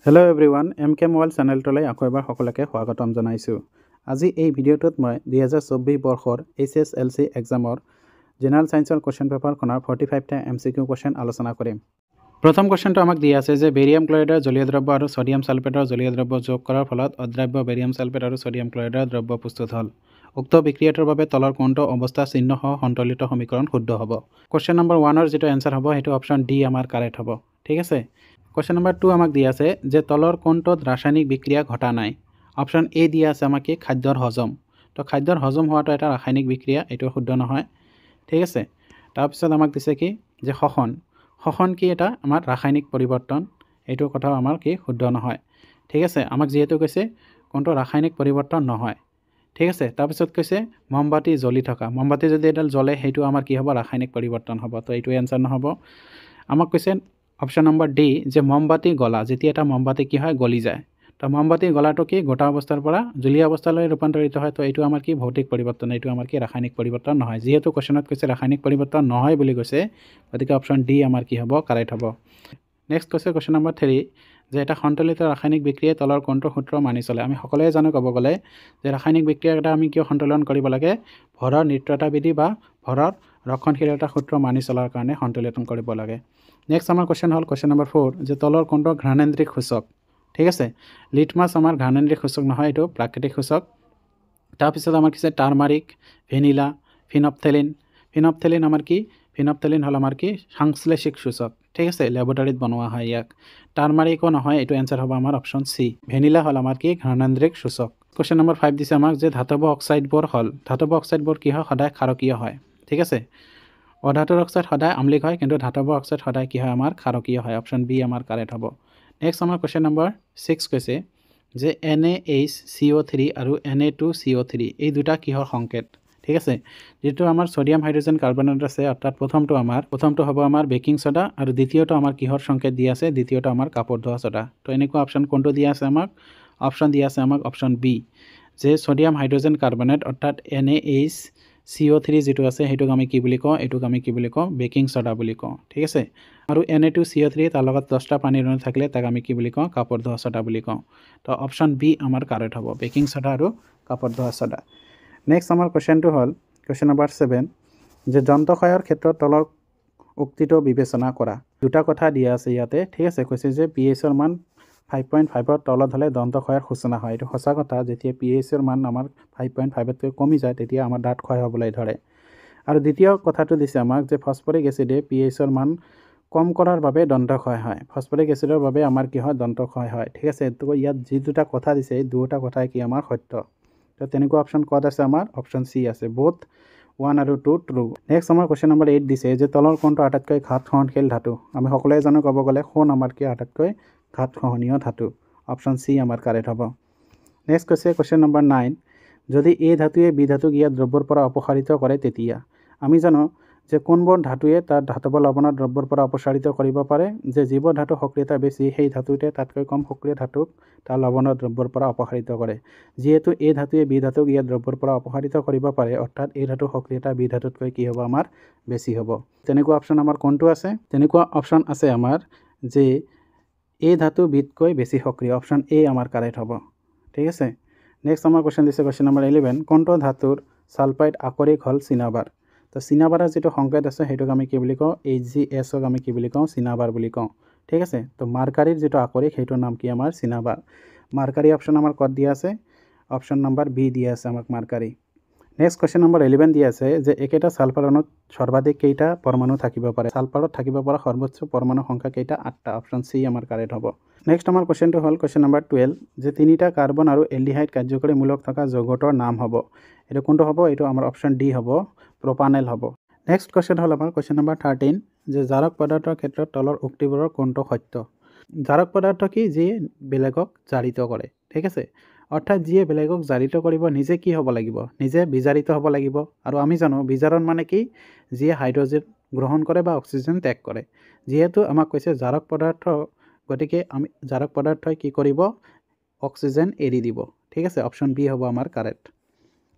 Hello' everyone MK mobile চেনেলটোলৈ আকৌ এবাৰ সকলোকে স্বাগতম জনাইছোঁ। আজি এই ভিডিঅ'টোত মই 2024 বৰ্ষৰ HSLC এক্সামৰ জেনেৰেল সায়েন্সৰ কোৱেশ্চন পেপাৰখনৰ 45টা MCQ কোৱেশ্চন আলোচনা কৰিম। প্ৰথম কোৱেশ্চনটো আমাক দিয়া আছে যে বেৰিয়াম ক্লৰাইডৰ জলীয় দ্ৰব্য আৰু সোডিয়াম সালফেটৰ জলীয় দ্ৰব্য যোগ কৰাৰ ফলত অদ্ৰাব্য বেৰিয়াম সালফেট আৰু সোডিয়াম ক্লৰাইডৰ দ্ৰব্য প্ৰস্তুত হ'ল। উক্ত বিক্ৰিয়াটোৰ বাবে তলৰ কোনটো অৱস্থা চিহ্ন সহ সন্তুলিত সমীকৰণ শুদ্ধ হ'ব। কোৱেশ্চন নম্বৰ 1ৰ যেটো এনসাৰ হ'ব সেইটো অপচন ডি আমাৰ কাৰেক্ট হ'ব। ঠিক আছে। কোৱেশ্চন নম্বৰ 2 আমাক দিয়া আছে যে তলৰ কোনটোত ৰাসায়নিক বিক্ৰিয়া ঘটা নাই। অপচন এ দিয়া আছে আমাকে খাদ্যৰ হজম। তো খাদ্যৰ হজম হোৱাটো এটা ৰাসায়নিক বিক্ৰিয়া, এইটো শুদ্ধ নহয়। ঠিক আছে। তাৰপিছত আমাক দিছে কি যে শ্বসন। শ্বসন কি এটা আমাৰ ৰাসায়নিক পৰিৱৰ্তন, এইটো কথাও আমাৰ কি শুদ্ধ নহয়। ঠিক আছে। আমাক যেহেতু কৈছে কোনটো ৰাসায়নিক পৰিৱৰ্তন নহয়। ঠিক আছে। তাৰপিছত কৈছে মমবাতি জ্বলি থকা। মমবাতি যদি এডাল জ্বলে সেইটো আমাৰ কি হ'ব ৰাসায়নিক পৰিৱৰ্তন হ'ব। তো এইটো এনসাৰ নহ'ব। আমাক কৈছে অপশন নম্বৰ ডি যে মমবাতি গলা, যেতিয়া এটা মমবাতি কি হয় গলি যায়। তো মমবাতি গলাটো কি গোটা অৱস্থাৰ পৰা জলীয় অৱস্থালৈ ৰূপান্তৰিত হয়। তো এইটো আমাৰ কি ভৌতিক পৰিৱৰ্তন, এইটো আমাৰ কি ৰাসায়নিক পৰিৱৰ্তন নহয়। যেহেতু কোৱেশ্চনত কৈছে ৰাসায়নিক পৰিৱৰ্তন নহয় বুলি কৈছে, গতিকে অপশন ডি আমাৰ কি হ'ব কাৰেক্ট হ'ব। নেক্সট কৈছে কোৱেশ্চন নম্বৰ 3 যে এটা সন্তুলিত ৰাসায়নিক বিক্ৰিয়াই তলৰ কোনটো সূত্ৰ মানি চলে। আমি সকলোৱে জানো ক'ব গ'লে যে ৰাসায়নিক বিক্ৰিয়া এটা আমি কিয় সন্তুলন কৰিব লাগে, ভৰৰ নিত্যতা বিধি বা ভৰৰ ৰক্ষণশীলতা সূত্ৰ মানি চলাৰ কাৰণে সন্তুলিত কৰিব লাগে। নেক্সট আমাৰ কোৱেশ্চন হ'ল কোৱেশ্চন নম্বৰ 4 যে তলৰ কোনটো ঘ্ৰাণেন্দ্ৰিক সূচক। ঠিক আছে। লিটমাছ আমাৰ ঘ্ৰাণেন্দ্ৰিক সূচক নহয়, এইটো প্ৰাকৃতিক সূচক। তাৰপিছত আমাৰ কি টাৰ্মাৰিক, ভেনিলা, ফিনপথেলিন। ফিনপথেলিন আমাৰ কি ফিনপথেলিন হ'ল আমাৰ কি সংশ্লেষিক সূচক। ঠিক আছে। লেবৰেটৰীত বনোৱা হয় ইয়াক। টাৰ্মাৰিকো নহয়, এইটো এনসাৰ হ'ব আমাৰ অপশন সি। ভেনিলা হ'ল আমাৰ কি ঘ্ৰাণেন্দ্ৰিক সূচক। কোৱেশ্চন নম্বৰ 5 দিছে আমাক যে ধাতৱ অক্সাইডবোৰ হ'ল। ধাতৱ অক্সাইডবোৰ কি হয় সদায় ক্ষাৰকীয় হয়। ঠিক আছে। অধাতুৰ অক্সাইড সদায় আম্লিক হয়, কিন্তু ধাতৱ অক্সাইড সদায় কি হয় আমাৰ ক্ষাৰকীয় হয়। অপশন বি আমাৰ কাৰেক্ট হ'ব। নেক্সট আমাৰ কোৱেশ্চন নম্বৰ 6 কৈছে যে NaHCO3 আৰু Na2CO3 এই দুটা কিহৰ সংকেত। ঠিক আছে। যেটো আমাৰ সোডিয়াম হাইড্ৰোজেন কাৰ্বনেট আছে, অৰ্থাৎ প্ৰথমটো হ'ব আমাৰ বেকিং সোডা আৰু দ্বিতীয়টো আমাৰ কিহৰ সংকেত দিয়া আছে, দ্বিতীয়টো আমাৰ কাপোৰ ধোৱা সোডা। তো এনেকুৱা অপশন কোনটো দিয়া আছে আমাক, অপশন দিয়া আছে আমাক অপশন বি যে সোডিয়াম হাইড্ৰোজেন কাৰ্বনেট অৰ্থাৎ NaHCO3 যেটো আছে সেইটোক আমি কি বুলি কওঁ, এইটোক আমি কি বুলি কওঁ বেকিং সোডা বুলি কওঁ। ঠিক আছে। আৰু Na2CO3 তাৰ লগত 10টা পানীৰ অণু থাকিলে তাক আমি কি বুলি কওঁ কাপোৰ ধোৱা সোডা বুলি কওঁ। তো অপশন বি আমাৰ কাৰেক্ট হ'ব, বেকিং সোডা আৰু কাপোৰ ধোৱা সোডা। নেক্সট আমাৰ কোৱেশ্চনটো হ'ল কোৱেশ্চন নম্বৰ 7 যে যন্ত্ৰক্ষয়ৰ ক্ষেত্ৰত তলৰ উক্তিটো বিবেচনা কৰা। দুটা কথা দিয়া আছে ইয়াতে। ঠিক আছে। কৈছে যে pHৰ মান 5.5ৰ তলত হ'লে দন্তক্ষয়ৰ সূচনা হয়। এইটো সঁচা কথা। যেতিয়া pHৰ মান আমাৰ 5.5তকৈ কমি যায় তেতিয়া আমাৰ দাঁত ক্ষয় হ'বলৈ ধৰে। আৰু দ্বিতীয় কথাটো দিছে আমাক যে ফসফৰিক এচিডে pHৰ মান কম কৰাৰ বাবে দন্তক্ষয় হয়। ফসফৰিক এচিডৰ বাবে আমাৰ কি হয় দন্তক্ষয় হয়। ঠিক আছে। তো ইয়াত যি দুটা কথা দিছে এই দুটা কথাই কি আমাৰ সত্য। তো তেনেকুৱা অপশন ক'ত আছে আমাৰ অপশন সি আছে, বোথ 1 আৰু 2 ট্ৰু। নেক্সট আমাৰ কোৱেশ্চন নম্বৰ 8 দিছে যে তলৰ কোনটো আটাইতকৈ ঘাত সহনশীল ধাতু। আমি সকলোৱে জানো ক'ব গ'লে সোণ আমাৰ কি আটাইতকৈ ঘাত সহনীয় ধাতু। অপশন সি আমাৰ কাৰেক্ট হ'ব। নেক্সট কৈছে কোৱেশ্চন নম্বৰ 9 যদি এই ধাতুৱে বি ধাতুক ইয়াৰ দ্ৰব্যৰ পৰা অপসাৰিত কৰে তেতিয়া। আমি জানো যে কোনবোৰ ধাতুৱে তাৰ ধাতৱ লৱণৰ দ্ৰব্যৰ পৰা অপসাৰিত কৰিব পাৰে, যে যিবোৰ ধাতু সক্ৰিয়তা বেছি সেই ধাতুটোৱে তাতকৈ কম সক্ৰিয় ধাতুক তাৰ লৱণৰ দ্ৰব্যৰ পৰা অপসাৰিত কৰে। যিহেতু এই ধাতুৱে বি ধাতুক ইয়াৰ দ্ৰব্যৰ পৰা অপসাৰিত কৰিব পাৰে, অৰ্থাৎ এই ধাতুৰ সক্ৰিয়তা বি ধাতুতকৈ কি হ'ব আমাৰ বেছি হ'ব। তেনেকুৱা অপশন আমাৰ কোনটো আছে, তেনেকুৱা অপশন আছে আমাৰ যে এই ধাতু বিতকৈ বেছি সক্ৰিয়। অপশন এ আমাৰ কাৰেক্ট হ'ব। ঠিক আছে। নেক্সট আমাৰ কোৱেশ্চন দিছে কোৱেশ্চন নম্বৰ 11 কোনটো ধাতুৰ সালফাইড আকৰিক হ'ল চিনাবাৰ। তো চিনাবাৰৰ যেটো সংকেত আছে সেইটোক আমি কি বুলি কওঁ, HgSক আমি কি বুলি কওঁ চিনাবাৰ বুলি কওঁ। ঠিক আছে। তো মাৰ্কাৰীৰ যেটো আকৰিক সেইটোৰ নাম কি আমাৰ চিনাবাৰ। মাৰ্কাৰী অপশন আমাৰ ক'ত দিয়া আছে, অপশন নম্বৰ বি দিয়া আছে আমাক মাৰ্কাৰী। নেক্সট কোৱেশ্চন নম্বৰ 11 দিয়া আছে যে একেটা সালফাৰ অণুত সৰ্বাধিক কেইটা পৰমাণু থাকিব পাৰে। সালফাৰত থাকিব পৰা সৰ্বোচ্চ পৰমাণু সংখ্যা কেইটা 8টা। অপশন সি আমাৰ কাৰেক্ট হ'ব। নেক্সট আমাৰ কোৱেশ্চনটো হ'ল কোৱেশ্চন নম্বৰ 12 যে 3টা কাৰ্বন আৰু এলডিহাইড কাৰ্যকৰী মূলক থকা যৌগটোৰ নাম হ'ব। এইটো কোনটো হ'ব, এইটো আমাৰ অপশন ডি হ'ব, প্ৰপানেল হ'ব। নেক্সট কোৱেশ্চন হ'ল আমাৰ কোৱেশ্চন নম্বৰ 13 যে জাৰক পদাৰ্থৰ ক্ষেত্ৰত তলৰ উক্তিবোৰৰ কোনটো সত্য। জাৰক পদাৰ্থ কি, যিয়ে বেলেগক জাৰিত কৰে। ঠিক আছে। অৰ্থাৎ যিয়ে বেলেগক জাৰিত কৰিব নিজে কি হ'ব লাগিব, নিজে বিজাৰিত হ'ব লাগিব। আৰু আমি জানো বিজাৰণ মানে কি, যিয়ে হাইড্ৰজেন গ্ৰহণ কৰে বা অক্সিজেন ত্যাগ কৰে। যিহেতু আমাক কৈছে জাৰক পদাৰ্থ, গতিকে আমি জাৰক পদাৰ্থই কি কৰিব অক্সিজেন এৰি দিব। ঠিক আছে। অপশন বি হ'ব আমাৰ কাৰেক্ট।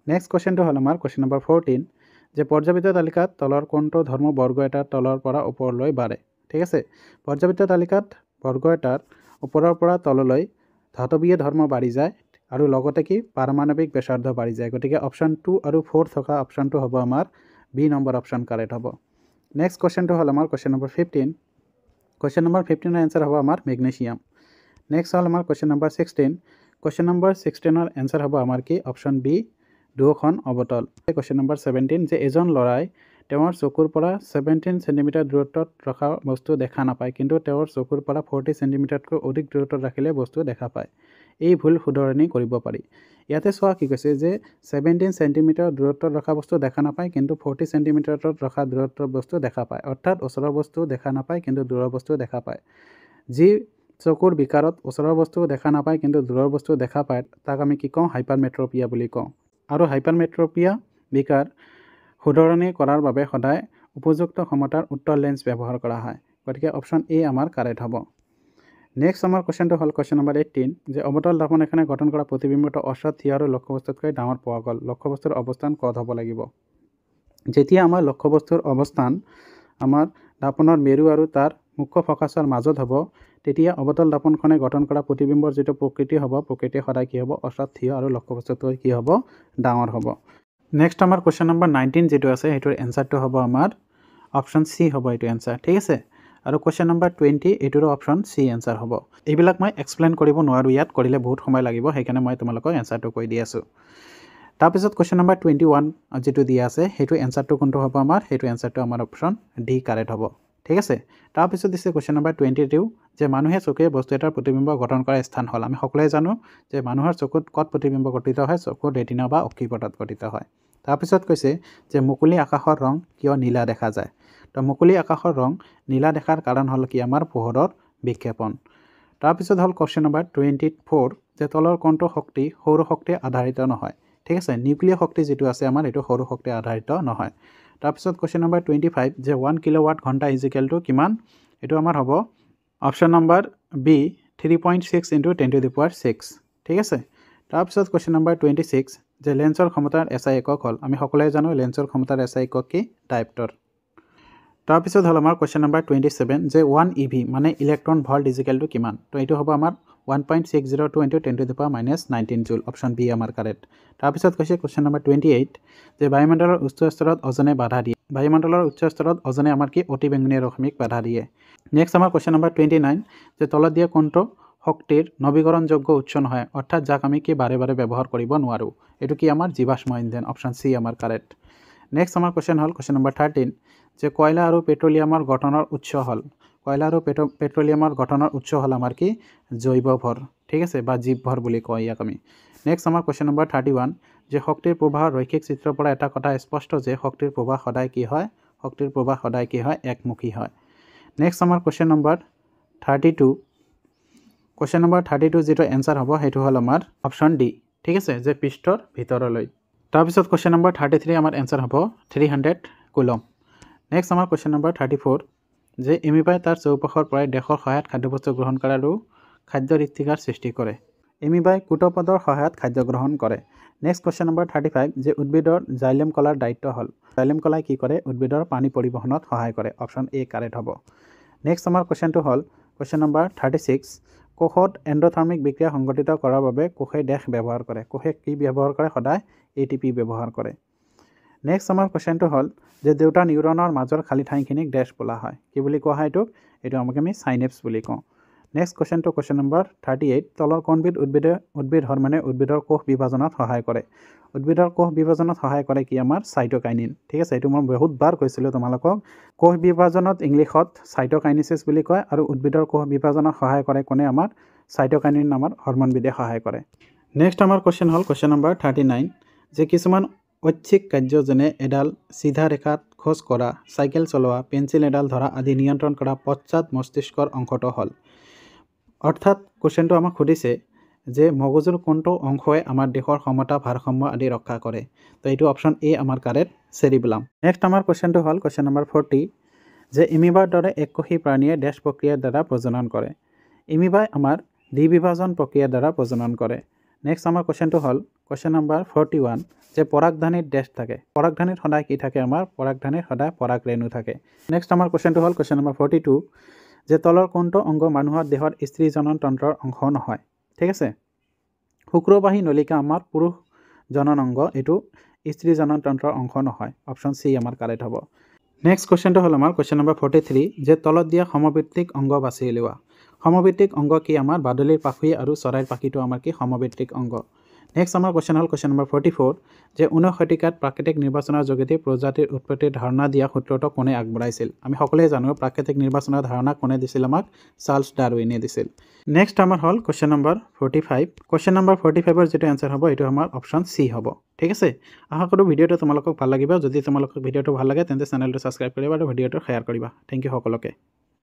নেক্সট কোৱেশ্চনটো হ'ল আমাৰ কোৱেশ্চন নম্বৰ 14 যে পৰ্যাবৃত্ত তালিকাত তলৰ কোনটো ধৰ্ম বৰ্গ এটাৰ তলৰ পৰা ওপৰলৈ বাঢ়ে। ঠিক আছে। পৰ্যাবৃত্ত তালিকাত বৰ্গ এটাৰ ওপৰৰ পৰা তললৈ ধাতৱীয় ধৰ্ম বাঢ়ি যায় আৰু লগতে কি পাৰমাণৱিক ব্যাসাৰ্ধ বাঢ়ি যায় গতিকে অপশ্যন 2 আৰু 4 থকা অপশ্যনটো হ'ব আমাৰ বি নম্বৰ অপশ্যন কাৰেক্ট হ'ব নেক্সট কোৱেশ্চনটো হ'ল আমাৰ কোৱেশ্চন নম্বৰ 15 কোৱেশ্চন নম্বৰ 15 ৰ এনসাৰ হ'ব আমাৰ মেগনেছিয়াম নেক্সট হ'ল আমাৰ কোৱেশ্চন নম্বৰ 16 কোৱেশ্চন নম্বৰ 16 ৰ এনসাৰ হ'ব আমাৰ কি অপশ্যন বি দুখন অবতল কোৱেশ্চন নম্বৰ 17 যে এজন লৰাই তেওঁৰ চকুৰ পৰা 17 সেন্টিমিটাৰ দূৰত্বত ৰখা বস্তু দেখা নাপায় কিন্তু তেওঁৰ চকুৰ পৰা 40 সেন্টিমিটাৰতকৈ অধিক দূৰত্বত ৰাখিলে বস্তু দেখা পায় এই ভুল শুধৰণি কৰিব পাৰি ইয়াতে চোৱা কি কৈছে যে 17 সেন্টিমিটাৰ দূৰত্বত ৰখা বস্তু দেখা নাপায় কিন্তু 40 সেন্টিমিটাৰত ৰখা দূৰত্বৰ বস্তু দেখা পায় অৰ্থাৎ ওচৰৰ বস্তু দেখা নাপায় কিন্তু দূৰৰ বস্তু দেখা পায় যি চকুৰ বিকাৰত ওচৰৰ বস্তু দেখা নাপায় কিন্তু দূৰৰ বস্তু দেখা পায় তাক আমি কি কওঁ হাইপাৰমেট্ৰপিয়া বুলি কওঁ আৰু হাইপাৰমেট্ৰপিয়া বিকাৰ শুধৰণি কৰাৰ বাবে সদায় উপযুক্ত ক্ষমতাৰ উত্তৰ লেন্স ব্যৱহাৰ কৰা হয় গতিকে অপশ্যন এ আমাৰ কাৰেক্ট হ'ব নেক্সট আমাৰ কোৱেশ্চনটো হ'ল কোৱেশ্চন নম্বৰ 18 যে অবতল দৰ্পণ এখনে গঠন কৰা প্ৰতিবিম্বটো অসৎ থিয় আৰু লক্ষ্যবস্তুতকৈ ডাঙৰ পোৱা গ'ল লক্ষ্যবস্তুৰ অৱস্থান ক'ত হ'ব লাগিব যেতিয়া আমাৰ লক্ষ্যবস্তুৰ অৱস্থান আমাৰ দৰ্পণৰ মেৰু আৰু তাৰ মুখ্য ফকাছৰ মাজত হ'ব তেতিয়া অবতল দৰ্পণখনে গঠন কৰা প্ৰতিবিম্বৰ যেটো প্ৰকৃতি হ'ব প্ৰকৃতি সদায় কি হ'ব অসৎ থিয় আৰু লক্ষ্যবস্তুতকৈ কি হ'ব ডাঙৰ হ'ব নেক্সট আমাৰ কোৱেশ্চন নম্বৰ 19 যেটো আছে হেটোৰ এনসাৰটো হ'ব আমাৰ অপশ্যন সি হ'ব এটো এনসাৰ ঠিক আছে আৰু কোৱেশ্চন নম্বৰ 20 এটোৰ অপশ্যন সি এনসাৰ হ'ব এইবিলাক মই এক্সপ্লেইন কৰিব নোৱাৰো ইয়াত কৰিলে বহুত সময় লাগিব সেইকাৰণে মই তোমালোকক এনসাৰটো কৈ দি আছো তাৰ পিছত কোৱেশ্চন নম্বৰ 21 যেটো দিয়া আছে হেটো এনসাৰটো কোনটো হ'ব আমাৰ হেটো এনসাৰটো আমাৰ অপশ্যন ডি কাৰেক্ট হ'ব ঠিক আছে তাৰ পিছত দিছে কোৱেশ্চন নম্বৰ 22 যে মানুহে চকুৰে বস্তু এটাৰ প্ৰতিবিম্ব গঠন কৰা স্থান হ'ল আমি সকলোৱে জানো যে মানুহৰ চকুত কত প্ৰতিবিম্ব গঠিত হয় চকুৰ ৰেটিনা বা অক্ষিপটত গঠিত হয় তাৰ পিছত কৈছে যে মুকলি আকাশৰ ৰং কিয় নীলা দেখা যায় তো মুকলি আকাশৰ ৰং নীলা দেখাৰ কাৰণ হ'ল কি আমাৰ পোহৰৰ বিক্ষেপণ তাৰ পিছত হ'ল কোৱেশ্চন নম্বৰ 24 যে তলৰ কোনটো শক্তি সৌৰ শক্তি আধাৰিত নহয় ঠিক আছে নিউক্লিয়াৰ শক্তি যেটো আছে আমাৰ এটো সৌৰ শক্তি আধাৰিত নহয় তাৰ পিছত কোৱেশ্চন নম্বৰ 25 যে 1 কিলোৱাট ঘণ্টা ইকুৱেল টু কিমান এটো আমাৰ হ'ব অপশ্যন নম্বৰ বি 3.6 * 10⁶ ঠিক আছে তাৰ পিছত কোৱেশ্চন নম্বৰ 26 যে লেন্সৰ ক্ষমতাৰ এসআই একক হ'ল আমি সকলোৱে জানো লেন্সৰ ক্ষমতাৰ এসআই একক কি ডায়প্টৰ তাৰ পিছত হ'ল আমাৰ কোৱেশ্চন নম্বৰ 27 যে 1 ইভি মানে ইলেক্ট্ৰন ভল্ট ইকুৱেল টু কিমান তো এটো হ'ব আমাৰ 1.602 × 10⁻19 জুল অপশ্যন বি আমাৰ কাৰেক্ট তাৰ পিছত কৈছে কোৱেশ্চন নম্বৰ 28 যে বায়ুমণ্ডলৰ উচ্চ স্তৰত অজনে বাধা দিয়ে বায়ুমণ্ডলৰ উচ্চ স্তৰত অজনে আমাৰ কি অতিবেঙুনীয়া ৰশ্মিক বাধা দিয়ে নেক্সট আমাৰ কোৱেশ্চন নম্বৰ 29 যে তলত দিয়া কোনটো শক্তিৰ নৱীকৰণযোগ্য উৎস নহয় অৰ্থাৎ যাক আমি কি বাৰে বাৰে ব্যৱহাৰ কৰিব নোৱাৰো এটো কি আমাৰ জীৱাশ্ম ইন্ধন অপশ্যন সি আমাৰ কাৰেক্ট নেক্সট আমাৰ কোৱেশ্চন হ'ল কোৱেশ্চন নম্বৰ 13 যে কয়লা আৰু পেট্ৰলিয়ামৰ গঠনৰ উৎস হ'ল কয়লা আৰু পেট্ৰলিয়ামৰ গঠনৰ উৎস হ'ল আমাৰ কি জৈৱ ভৰ ঠিক আছে বা জীৱ ভৰ বুলি কয় ইয়াক আমি নেক্সট আমাৰ কোৱেশ্চন নম্বৰ 31 যে শক্তিৰ প্ৰবাহৰ ৰৈখিক চিত্ৰৰ পৰা এটা কথা স্পষ্ট যে শক্তিৰ প্ৰবাহ সদায় কি হয় শক্তিৰ প্ৰবাহ সদায় কি হয় একমুখী হয় নেক্সট আমাৰ কোৱেশ্চন নম্বৰ 32 কোৱেশ্চন নম্বৰ 32 যেটো এনসাৰ হ'ব হেতু হ'ল আমাৰ অপশ্যন ডি ঠিক আছে যে পৃষ্ঠৰ ভিতৰলৈ তাৰ পিছত কোৱেশ্চন নম্বৰ 33 আমাৰ এনসাৰ হ'ব 300 কুলম নেক্সট আমাৰ কোৱেশ্চন নম্বৰ 34 যে এমিবাই তাৰ চৌপাশৰ পৰাই দেশৰ সহায়ত খাদ্যবস্তু গ্ৰহণ কৰে আৰু খাদ্য ঋতিকাৰ সৃষ্টি কৰে এমিবাই কুটপদৰ সহায়ত খাদ্য গ্ৰহণ কৰে নেক্সট কোৱেশ্চন নম্বৰ 35 যে উদ্ভিদৰ জাইলেম কলাৰ দায়িত্ব হ'ল জাইলেম কলাই কি কৰে উদ্ভিদৰ পানী পৰিবহনত সহায় কৰে অপশ্যন এ কাৰেক্ট হ'ব নেক্সট আমাৰ কোৱেশ্চনটো হ'ল কোৱেশ্চন নম্বৰ 36 কোষত এন্ডোথাৰ্মিক বিক্ৰিয়া সংঘটিত কৰাৰ বাবে কোষে ডেশ ব্যৱহাৰ কৰে কোষে কি ব্যৱহাৰ কৰে সদায় এটিপি ব্যৱহাৰ কৰে নেক্সট আমাৰ কোৱেশ্চনটো হ'ল যে দুটা নিউৰনৰ মাজৰ খালি ঠাইখিনিক ডেশ বোলা হয় কি বুলি কোৱা হয় এটো আমি সাইনেপছ বুলি কওঁ নেক্সট কোৱেশ্চনটো কোৱেশ্চন নম্বৰ 38 তলৰ কোনবিধ উদ্ভিদ হৰমনে উদ্ভিদৰ কোষ বিভাজনত সহায় কৰে উদ্ভিদৰ কোষ বিভাজনত সহায় কৰে কি আমাৰ সাইটোকাইনিন ঠিক আছে এটো মই বহুত বাৰ কৈছিলো তোমালোকক কোষ বিভাজনত ইংলিশত সাইটোকাইনেসিস বুলি কয় আৰু উদ্ভিদৰ কোষ বিভাজনত সহায় কৰে কোনে আমাৰ সাইটোকাইনিন নামৰ হৰমনবিধে সহায় কৰে নেক্সট আমাৰ কোৱেশ্চন হ'ল কোৱেশ্চন নম্বৰ 39 যে কিছুমান ঐচ্ছিক কাৰ্য যেনে এডাল সিধা ৰেখাত খোজ কৰা সাইকেল চলোৱা পেন্সিল এডাল ধৰা আদি নিয়ন্ত্ৰণ কৰা পশ্চাৎ মস্তিষ্কৰ অংশটো হ'ল অৰ্থাৎ কোৱেশ্চনটো আমাক খুদিছে যে মগজুৰ কোনটো অংশই আমাৰ দেহৰ সমতা ভাৰসাম্য আদি ৰক্ষা কৰে তো এটো অপশ্যন এ আমাৰ কাৰেক্ট সেৰিবেলাম নেক্সট আমাৰ কোৱেশ্চনটো হ'ল কোৱেশ্চন নম্বৰ 40 যে এমিবাৰ দৰে এককোষী প্ৰাণীয়ে ডেশ প্ৰক্ৰিয়াৰ দ্বাৰা প্ৰজনন কৰে এমিবাই আমাৰ দ্বিবিভাজন প্ৰক্ৰিয়াৰ দ্বাৰা প্ৰজনন কৰে নেক্সট আমাৰ কোৱেশ্চনটো হ'ল কোৱেশ্চন নম্বৰ 41 যে পৰাগধানীত ডেশ থাকে পৰাগধানীত সদায় কি থাকে আমাৰ পৰাগধানীত সদায় পৰাগৰেণু থাকে নেক্সট আমাৰ কোৱেশ্চনটো হ'ল কোৱেশ্চন নম্বৰ 42 যে তলৰ কোনটো অংগ মানুহৰ দেহৰ স্ত্ৰী জনন তন্ত্ৰৰ অংশ নহয় ঠিক আছে শুক্ৰবাহী নলিকা আমাৰ পুৰুষ জনন অংগ এইটো স্ত্ৰী জনন তন্ত্ৰৰ অংশ নহয় অপশ্যন চি আমাৰ কাৰেক্ট হ'ব নেক্সট কোৱেশ্চনটো হ'ল আমাৰ কোৱেশ্চন নম্বৰ 43 যে তলত দিয়া সমভিত্তিক অংগ বাছি উলিওৱা সমভিত্তিক অংগ কি আমাৰ বাদুলিৰ পাখি আৰু চৰাইৰ পাখিটো আমাৰ কি সমভিত্তিক অংগ নেক্সট আমাৰ কোৱেশ্চন হ'ল কোৱেশ্চন নম্বৰ 44 যে 19 শতিকাত প্ৰাকৃতিক নিৰ্বাচনৰ যোগেদি প্ৰজাতিৰ উৎপত্তিৰ ধাৰণা দিয়া সূত্ৰটো কোনে আগবঢ়াইছিল আমি সকলোৱে জানো প্ৰাকৃতিক নিৰ্বাচনৰ ধাৰণা কোনে দিছিল আমাক চাৰ্লছ ডাৰউইনে দিছিল নেক্সট আমাৰ হ'ল কোৱেশ্চন নম্বৰ 45 কোৱেশ্চন নম্বৰ 45 ৰ যেটো आंसर হ'ব এটো আমাৰ অপচন সি হ'ব ঠিক আছে আশা কৰো ভিডিওটো তোমালোকক ভাল লাগিব যদি তোমালোকক ভিডিওটো ভাল লাগে তেন্তে চেনেলটো সাবস্ক্ৰাইব কৰিবা আৰু ভিডিওটো শেয়াৰ কৰিবা থ্যাংক ইউ সকলোকে